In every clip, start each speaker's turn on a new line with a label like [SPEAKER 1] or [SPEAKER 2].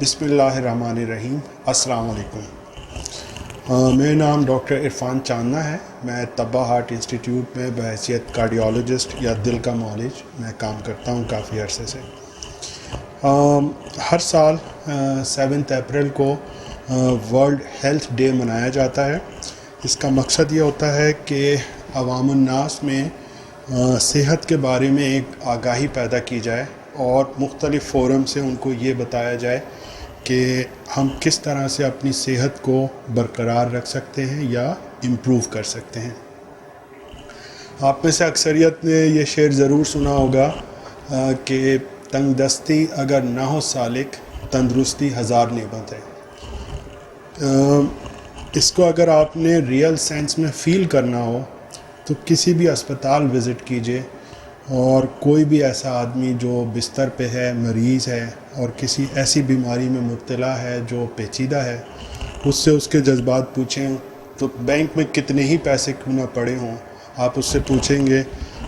[SPEAKER 1] بسم اللہ الرحمن الرحیم۔ السلام علیکم۔ میرا نام ڈاکٹر عرفان چاندنا ہے۔ میں طبہ ہارٹ انسٹیٹیوٹ میں بحیثیت کارڈیولوجسٹ یا دل کا معالج میں کام کرتا ہوں کافی عرصے سے۔ ہر سال 7 اپریل کو ورلڈ ہیلتھ ڈے منایا جاتا ہے۔ اس کا مقصد یہ ہوتا ہے کہ عوام الناس میں صحت کے بارے میں ایک آگاہی پیدا کی جائے اور مختلف فورم سے ان کو یہ بتایا جائے کہ ہم کس طرح سے اپنی صحت کو برقرار رکھ سکتے ہیں یا امپروو کر سکتے ہیں۔ آپ میں سے اکثریت نے یہ شعر ضرور سنا ہوگا کہ تنگ دستی اگر نہ ہو سالک، تندرستی ہزار نعمت ہے۔ اس کو اگر آپ نے ریئل سینس میں فیل کرنا ہو تو کسی بھی اسپتال وزٹ کیجئے اور کوئی بھی ایسا آدمی جو بستر پہ ہے، مریض ہے اور کسی ایسی بیماری میں مبتلا ہے جو پیچیدہ ہے، اس سے اس کے جذبات پوچھیں تو بینک میں کتنے ہی پیسے کیوں نہ پڑے ہوں، آپ اس سے پوچھیں گے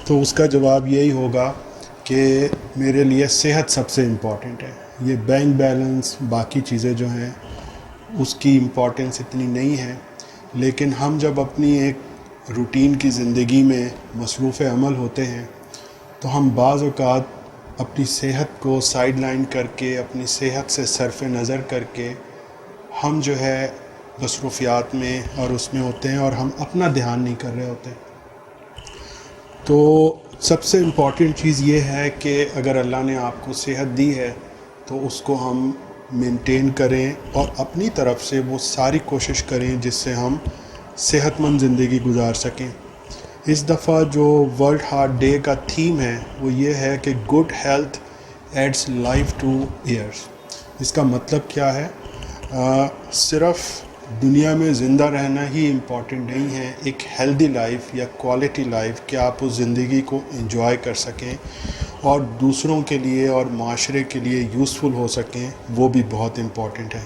[SPEAKER 1] تو اس کا جواب یہی ہوگا کہ میرے لیے صحت سب سے امپورٹنٹ ہے۔ یہ بینک بیلنس باقی چیزیں جو ہیں اس کی امپورٹنس اتنی نہیں ہے، لیکن ہم جب اپنی ایک روٹین کی زندگی میں مصروف عمل ہوتے ہیں تو ہم بعض اوقات اپنی صحت کو سائیڈ لائن کر کے، اپنی صحت سے صرف نظر کر کے ہم جو ہے مصروفیات میں اور اس میں ہوتے ہیں اور ہم اپنا دھیان نہیں کر رہے ہوتے۔ تو سب سے امپورٹنٹ چیز یہ ہے کہ اگر اللہ نے آپ کو صحت دی ہے تو اس کو ہم مینٹین کریں اور اپنی طرف سے وہ ساری کوشش کریں جس سے ہم صحت مند زندگی گزار سکیں۔ اس دفعہ جو ورلڈ ہارٹ ڈے کا تھیم ہے وہ یہ ہے کہ good health adds life to years. اس کا مطلب کیا ہے؟ صرف دنیا میں زندہ رہنا ہی امپورٹنٹ نہیں ہے، ایک ہیلدی لائف یا کوالٹی لائف کہ آپ اس زندگی کو انجوائے کر سکیں اور دوسروں کے لیے اور معاشرے کے لیے یوزفل ہو سکیں، وہ بھی بہت امپورٹنٹ ہے۔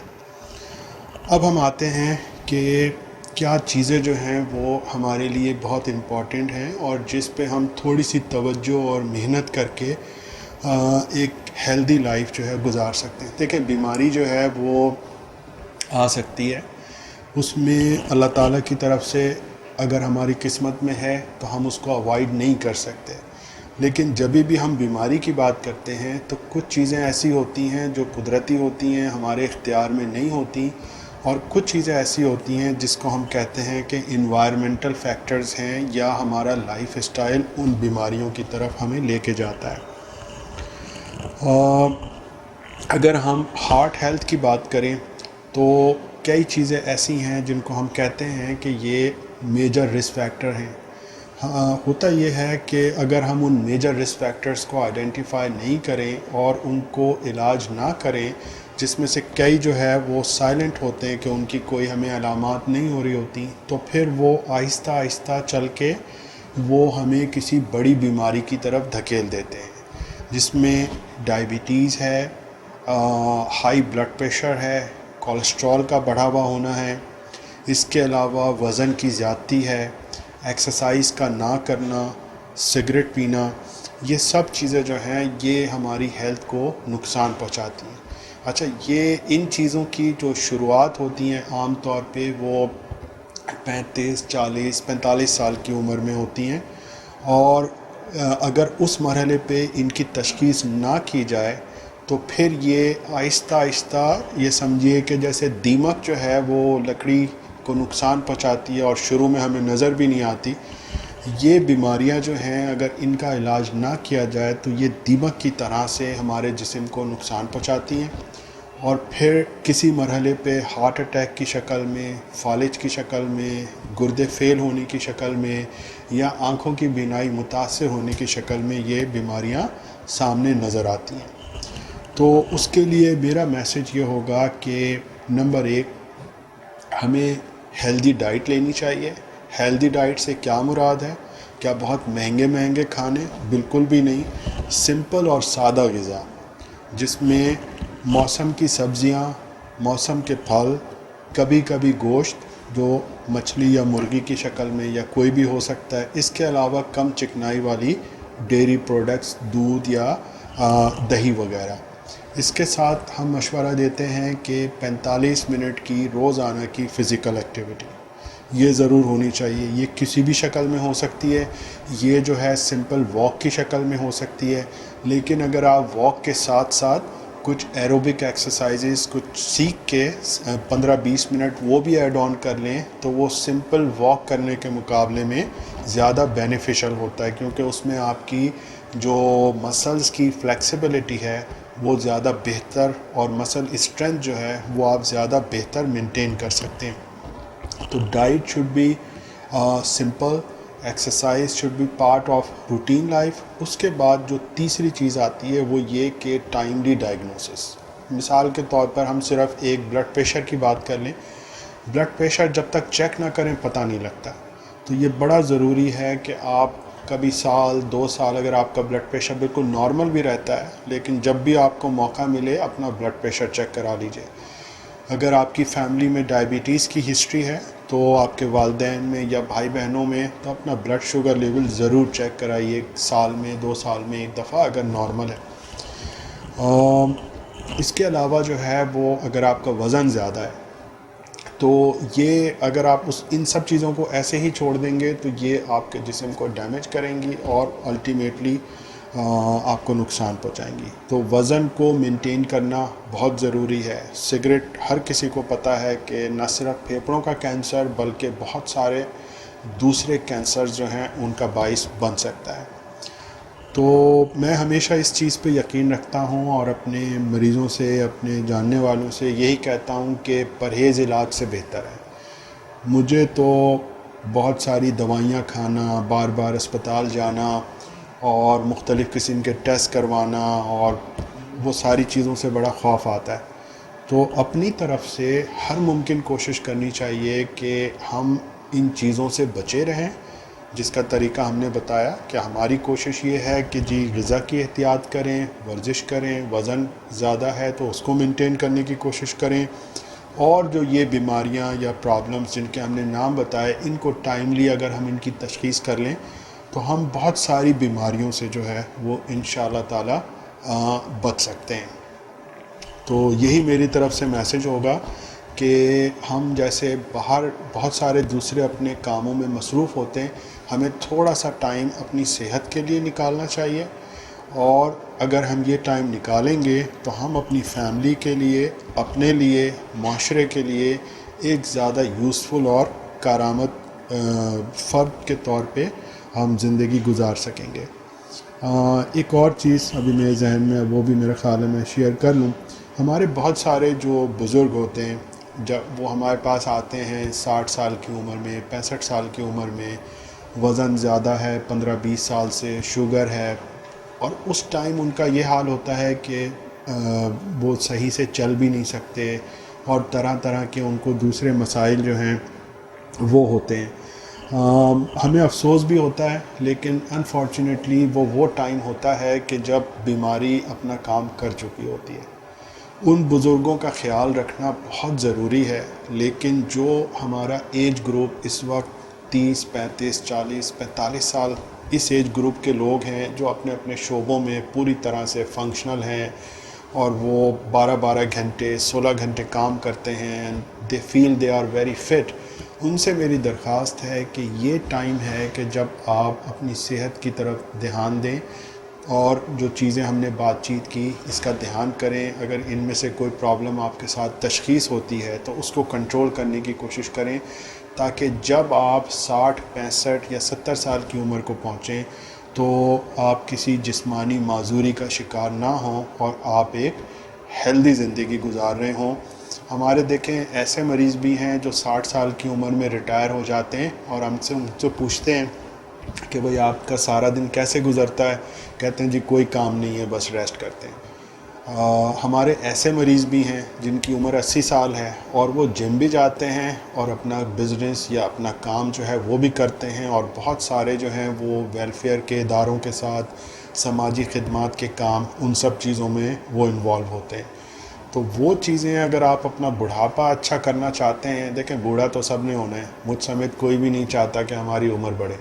[SPEAKER 1] اب ہم آتے ہیں کہ کیا چیزیں جو ہیں وہ ہمارے لیے بہت امپورٹنٹ ہیں اور جس پہ ہم تھوڑی سی توجہ اور محنت کر کے ایک ہیلدی لائف جو ہے گزار سکتے ہیں۔ دیکھیں، بیماری جو ہے وہ آ سکتی ہے، اس میں اللہ تعالیٰ کی طرف سے اگر ہماری قسمت میں ہے تو ہم اس کو اوائڈ نہیں کر سکتے، لیکن جب بھی ہم بیماری کی بات کرتے ہیں تو کچھ چیزیں ایسی ہوتی ہیں جو قدرتی ہوتی ہیں، ہمارے اختیار میں نہیں ہوتی، اور کچھ چیزیں ایسی ہوتی ہیں جس کو ہم کہتے ہیں کہ انوائرمنٹل فیکٹرز ہیں یا ہمارا لائف اسٹائل ان بیماریوں کی طرف ہمیں لے کے جاتا ہے۔ اگر ہم ہارٹ ہیلتھ کی بات کریں تو کئی چیزیں ایسی ہیں جن کو ہم کہتے ہیں کہ یہ میجر رسک فیکٹر ہیں۔ ہوتا یہ ہے کہ اگر ہم ان میجر رسک فیکٹرز کو آئیڈینٹیفائی نہیں کریں اور ان کو علاج نہ کریں، جس میں سے کئی جو ہے وہ سائلنٹ ہوتے ہیں کہ ان کی کوئی ہمیں علامات نہیں ہو رہی ہوتی، تو پھر وہ آہستہ آہستہ چل کے وہ ہمیں کسی بڑی بیماری کی طرف دھکیل دیتے ہیں، جس میں ڈائبٹیز ہے، ہائی بلڈ پریشر ہے، کولیسٹرول کا بڑھا ہوا ہونا ہے، اس کے علاوہ وزن کی زیادتی ہے، ایکسرسائز کا نہ کرنا، سگریٹ پینا، یہ سب چیزیں جو ہیں یہ ہماری ہیلتھ کو نقصان پہنچاتی ہیں۔ اچھا، یہ ان چیزوں کی جو شروعات ہوتی ہیں عام طور پہ وہ 35، 40، 45 سال کی عمر میں ہوتی ہیں، اور اگر اس مرحلے پہ ان کی تشخیص نہ کی جائے تو پھر یہ آہستہ آہستہ یہ سمجھیے کہ جیسے دیمک جو ہے وہ لکڑی کو نقصان پہنچاتی ہے اور شروع میں ہمیں نظر بھی نہیں آتی، یہ بیماریاں جو ہیں اگر ان کا علاج نہ کیا جائے تو یہ دیمک کی طرح سے ہمارے جسم کو نقصان پہنچاتی ہیں، اور پھر کسی مرحلے پہ ہارٹ اٹیک کی شکل میں، فالج کی شکل میں، گردے فیل ہونے کی شکل میں، یا آنکھوں کی بینائی متاثر ہونے کی شکل میں یہ بیماریاں سامنے نظر آتی ہیں۔ تو اس کے لیے میرا میسج یہ ہوگا کہ نمبر 1، ہمیں ہیلدی ڈائٹ لینی چاہیے۔ ہیلدی ڈائٹ سے کیا مراد ہے؟ کیا بہت مہنگے کھانے؟ بالکل بھی نہیں، سمپل اور سادہ غذا جس میں موسم کی سبزیاں، موسم کے پھل، کبھی کبھی گوشت جو مچھلی یا مرغی کی شکل میں یا کوئی بھی ہو سکتا ہے، اس کے علاوہ کم چکنائی والی ڈیری پروڈکٹس، دودھ یا دہی وغیرہ، اس کے ساتھ ہم مشورہ دیتے ہیں کہ 45 منٹ کی روزانہ کی فزیکل ایکٹیویٹی یہ ضرور ہونی چاہیے. یہ کسی بھی شکل میں ہو سکتی ہے. یہ جو ہے سمپل واک کی شکل میں ہو سکتی ہے، لیکن اگر آپ واک کے ساتھ ساتھ کچھ ایروبک ایکسرسائزز کچھ سیکھ کے 15-20 منٹ وہ بھی ایڈ آن کر لیں تو وہ سمپل واک کرنے کے مقابلے میں زیادہ بینیفیشل ہوتا ہے، کیونکہ اس میں آپ کی جو مسلز کی فلیکسیبلٹی ہے وہ زیادہ بہتر، اور مسل اسٹرینتھ جو ہے وہ آپ زیادہ بہتر مینٹین کر سکتے ہیں. تو diet should be simple, exercise should be part of routine life. اس کے بعد جو تیسری چیز آتی ہے وہ یہ کہ ٹائملی ڈائگنوسس. مثال کے طور پر ہم صرف ایک بلڈ پریشر کی بات کر لیں. بلڈ پریشر جب تک چیک نہ کریں پتہ نہیں لگتا. تو یہ بڑا ضروری ہے کہ آپ کبھی سال 2 سال اگر آپ کا بلڈ پریشر بالکل نارمل بھی رہتا ہے، لیکن جب بھی آپ کو موقع ملے اپنا بلڈ پریشر چیک کرا لیجئے. اگر آپ کی فیملی میں ڈائبٹیز کی ہسٹری ہے تو آپ کے والدین میں یا بھائی بہنوں میں تو اپنا بلڈ شوگر لیول ضرور چیک کرائیے، سال میں 2 سال میں ایک دفعہ اگر نارمل ہے. اس کے علاوہ جو ہے وہ اگر آپ کا وزن زیادہ ہے تو یہ اگر آپ ان سب چیزوں کو ایسے ہی چھوڑ دیں گے تو یہ آپ کے جسم کو ڈیمیج کریں گی اور الٹیمیٹلی آپ کو نقصان پہنچائیں گی. تو وزن کو مینٹین کرنا بہت ضروری ہے. سگریٹ ہر کسی کو پتہ ہے کہ نہ صرف پھیپھڑوں کا کینسر بلکہ بہت سارے دوسرے کینسر جو ہیں ان کا باعث بن سکتا ہے. تو میں ہمیشہ اس چیز پہ یقین رکھتا ہوں اور اپنے مریضوں سے، اپنے جاننے والوں سے یہی کہتا ہوں کہ پرہیز علاج سے بہتر ہے. مجھے تو بہت ساری دوائیاں کھانا، بار بار اسپتال جانا اور مختلف قسم کے ٹیسٹ کروانا اور وہ ساری چیزوں سے بڑا خوف آتا ہے. تو اپنی طرف سے ہر ممکن کوشش کرنی چاہیے کہ ہم ان چیزوں سے بچے رہیں، جس کا طریقہ ہم نے بتایا کہ ہماری کوشش یہ ہے کہ جی غذا کی احتیاط کریں، ورزش کریں، وزن زیادہ ہے تو اس کو مینٹین کرنے کی کوشش کریں، اور جو یہ بیماریاں یا پرابلمز جن کے ہم نے نام بتائے ان کو ٹائملی اگر ہم ان کی تشخیص کر لیں تو ہم بہت ساری بیماریوں سے جو ہے وہ انشاءاللہ تعالی بچ سکتے ہیں. تو یہی میری طرف سے میسج ہوگا کہ ہم جیسے باہر بہت سارے دوسرے اپنے کاموں میں مصروف ہوتے ہیں، ہمیں تھوڑا سا ٹائم اپنی صحت کے لیے نکالنا چاہیے، اور اگر ہم یہ ٹائم نکالیں گے تو ہم اپنی فیملی کے لیے، اپنے لیے، معاشرے کے لیے ایک زیادہ یوزفل اور کارآمد فرد کے طور پہ ہم زندگی گزار سکیں گے. ایک اور چیز ابھی میرے ذہن میں وہ بھی میرے خیال ہے میں شیئر کر لوں. ہمارے بہت سارے جو بزرگ ہوتے ہیں جب وہ ہمارے پاس آتے ہیں 60 سال کی عمر میں، 65 سال کی عمر میں، وزن زیادہ ہے 15-20 سال سے، شوگر ہے، اور اس ٹائم ان کا یہ حال ہوتا ہے کہ وہ صحیح سے چل بھی نہیں سکتے اور طرح طرح کے ان کو دوسرے مسائل جو ہیں وہ ہوتے ہیں. ہمیں افسوس بھی ہوتا ہے، لیکن انفارچونیٹلی وہ ٹائم ہوتا ہے کہ جب بیماری اپنا کام کر چکی ہوتی ہے. ان بزرگوں کا خیال رکھنا بہت ضروری ہے، لیکن جو ہمارا ایج گروپ اس وقت 30، 35، 40، 45 سال اس ایج گروپ کے لوگ ہیں جو اپنے اپنے شعبوں میں پوری طرح سے فنکشنل ہیں اور وہ 12 گھنٹے 16 گھنٹے کام کرتے ہیں، دے فیل دے آر ویری فٹ. ان سے میری درخواست ہے کہ یہ ٹائم ہے کہ جب آپ اپنی صحت کی طرف دھیان دیں اور جو چیزیں ہم نے بات چیت کی اس کا دھیان کریں. اگر ان میں سے کوئی پرابلم آپ کے ساتھ تشخیص ہوتی ہے تو اس کو کنٹرول کرنے کی کوشش کریں، تاکہ جب آپ 60، 65 یا 70 سال کی عمر کو پہنچیں تو آپ کسی جسمانی معذوری کا شکار نہ ہوں اور آپ ایک ہیلدی زندگی گزار رہے ہوں. ہمارے دیکھیں ایسے مریض بھی ہیں جو 60 سال کی عمر میں ریٹائر ہو جاتے ہیں اور ہم سے پوچھتے ہیں کہ بھئی آپ کا سارا دن کیسے گزرتا ہے؟ کہتے ہیں جی کوئی کام نہیں ہے، بس ریسٹ کرتے ہیں. ہمارے ایسے مریض بھی ہیں جن کی عمر 80 سال ہے اور وہ جم بھی جاتے ہیں اور اپنا بزنس یا اپنا کام جو ہے وہ بھی کرتے ہیں، اور بہت سارے جو ہیں وہ ویلفیئر کے اداروں کے ساتھ سماجی خدمات کے کام ان سب چیزوں میں وہ انوالو ہوتے ہیں. تو وہ چیزیں اگر آپ اپنا بڑھاپا اچھا کرنا چاہتے ہیں، دیکھیں بوڑھا تو سب نے ہونا ہے، مجھ سمیت کوئی بھی نہیں چاہتا کہ ہماری عمر بڑھے.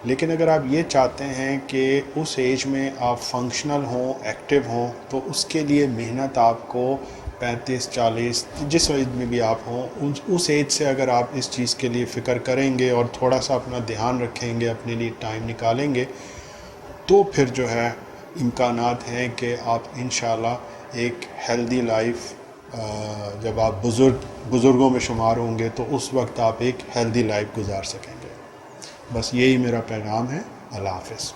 [SPEAKER 1] لیکن اگر آپ یہ چاہتے ہیں کہ اس ایج میں آپ فنکشنل ہوں، ایکٹیو ہوں، تو اس کے لیے محنت آپ کو 35-40 جس ایج میں بھی آپ ہوں، اس ایج سے اگر آپ اس چیز کے لیے فکر کریں گے اور تھوڑا سا اپنا دھیان رکھیں گے، اپنے لیے ٹائم نکالیں گے، تو پھر جو ہے امکانات ہیں کہ آپ انشاءاللہ ایک ہیلدی لائف، جب آپ بزرگوں میں شمار ہوں گے تو اس وقت آپ ایک ہیلدی لائف گزار سکیں گے۔ بس یہی میرا پیغام ہے۔ اللہ حافظ۔